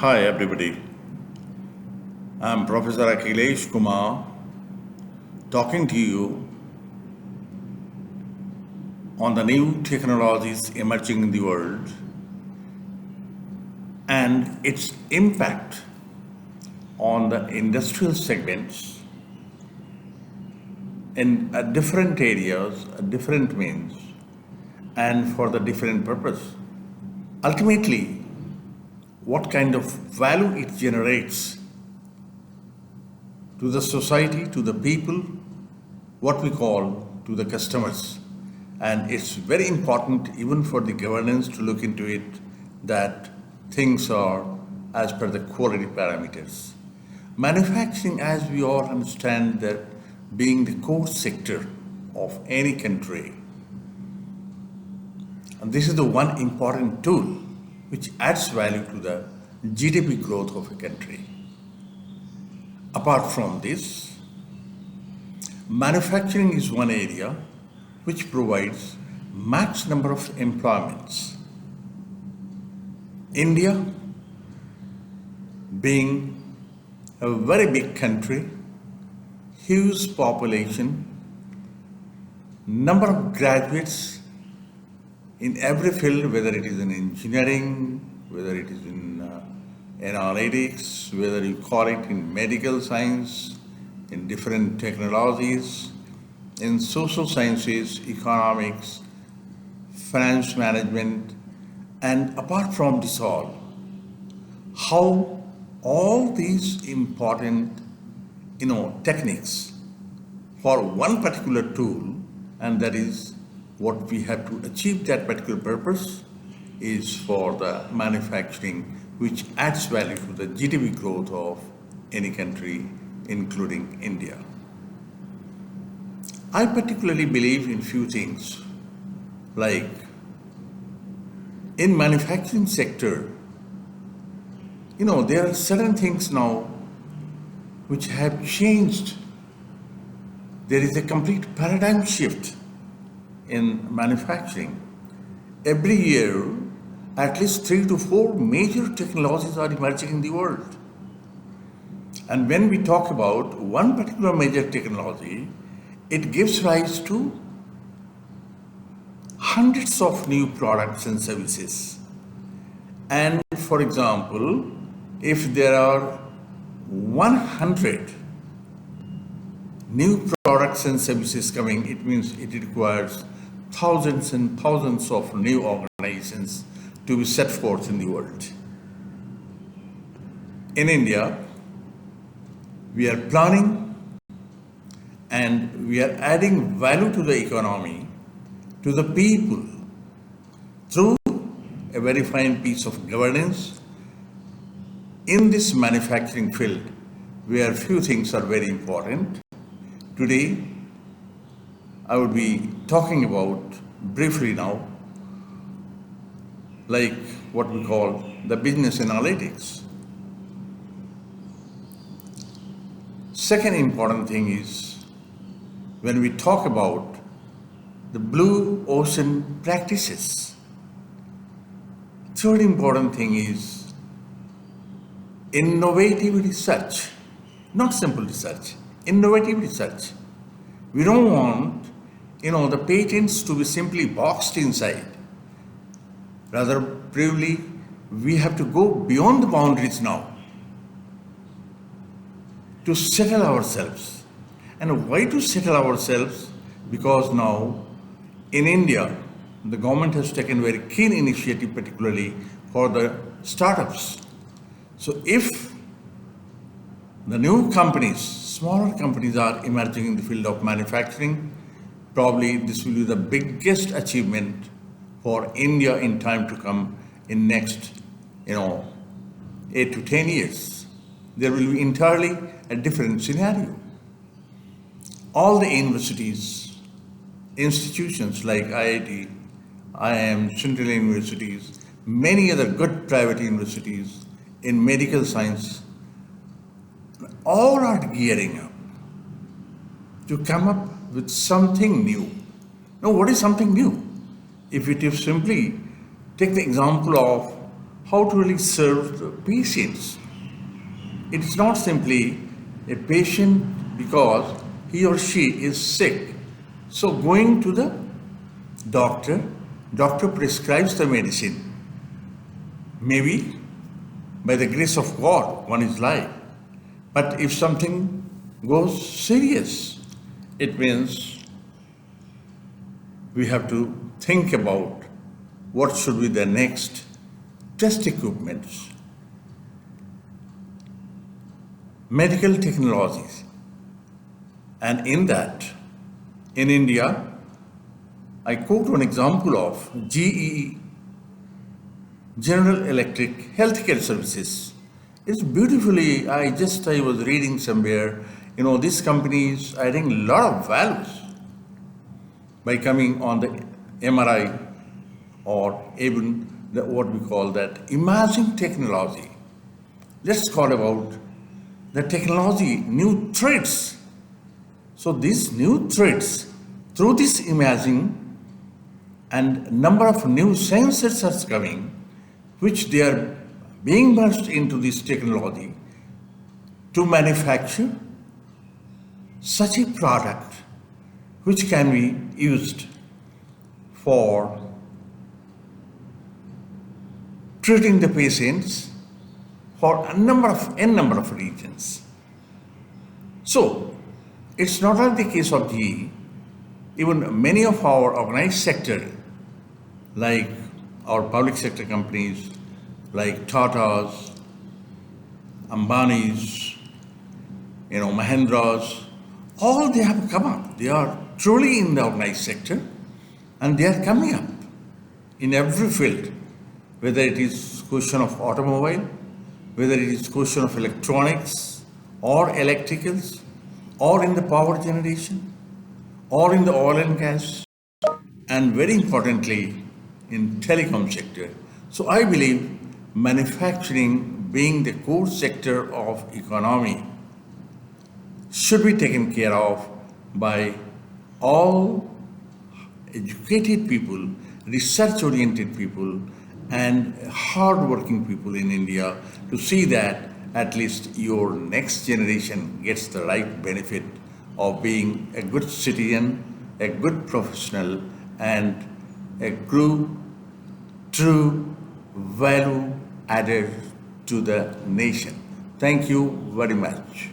Hi everybody, I'm Professor Akhilesh Kumar talking to you on the new technologies emerging in the world and its impact on the industrial segments in different areas, different means, and for the different purpose. Ultimately, what kind of value it generates to the society, to the people, what we call to the customers. And it's very important even for the governance to look into it that things are as per the quality parameters. Manufacturing, as we all understand, that being the core sector of any country, and this is the one important tool which adds value to the GDP growth of a country. Apart from this, manufacturing is one area which provides max number of employments. India being a very big country, huge population, number of graduates in every field, whether it is in engineering, whether it is in analytics, whether you call it in medical science, in different technologies, in social sciences, economics, finance management, and apart from this all, how all these important techniques for one particular tool, and that is what we have to achieve that particular purpose is for the manufacturing which adds value to the GDP growth of any country, including India. I particularly believe in few things, like in manufacturing sector, there are certain things now which have changed. There is a complete paradigm shift in manufacturing. Every year, at least 3 to 4 major technologies are emerging in the world. And when we talk about one particular major technology, it gives rise to hundreds of new products and services. And for example, if there are 100 new products and services coming, it means it requires thousands and thousands of new organizations to be set forth in the world. In India, we are planning and we are adding value to the economy, to the people, through a very fine piece of governance in this manufacturing field, where few things are very important. Today, I would be talking about briefly now, like what we call the business analytics. Second important thing is when we talk about the blue ocean practices. Third important thing is innovative research, not simple research, innovative research. We don't want, the patents to be simply boxed inside. Rather, probably, we have to go beyond the boundaries now to settle ourselves. And why to settle ourselves? Because now in India, the government has taken very keen initiative, particularly for the startups. So if the new companies, smaller companies are emerging in the field of manufacturing, probably this will be the biggest achievement for India in time to come in next, 8 to 10 years. There will be entirely a different scenario. All the universities, institutions like IIT, IIM, Central universities, many other good private universities in medical science, all are gearing up to come up with something new. Now, what is something new? If it is simply take the example of how to really serve the patients. It is not simply a patient because he or she is sick. So going to the doctor, doctor prescribes the medicine. Maybe by the grace of God, one is alive. But if something goes serious, it means we have to think about what should be the next test equipments, medical technologies. And in that, in India, I quote one example of GE, General Electric Healthcare Services. It's beautifully, I was reading somewhere, this company is adding a lot of values by coming on the MRI or even what we call that imaging technology. Let's call about the technology, new threads. So these new threads, through this imaging and number of new sensors are coming, which they are being merged into this technology to manufacture such a product which can be used for treating the patients for n number of regions. So it's not only the case of GE, even many of our organized sector, like our public sector companies, like Tata's, Ambani's, Mahindra's, all they have come up. They are truly in the organized sector and they are coming up in every field, whether it is question of automobile, whether it is question of electronics or electricals, or in the power generation, or in the oil and gas, and very importantly, in telecom sector. So I believe manufacturing being the core sector of economy should be taken care of by all educated people, research-oriented people, and hard-working people in India to see that at least your next generation gets the right benefit of being a good citizen, a good professional, and a true value added to the nation. Thank you very much.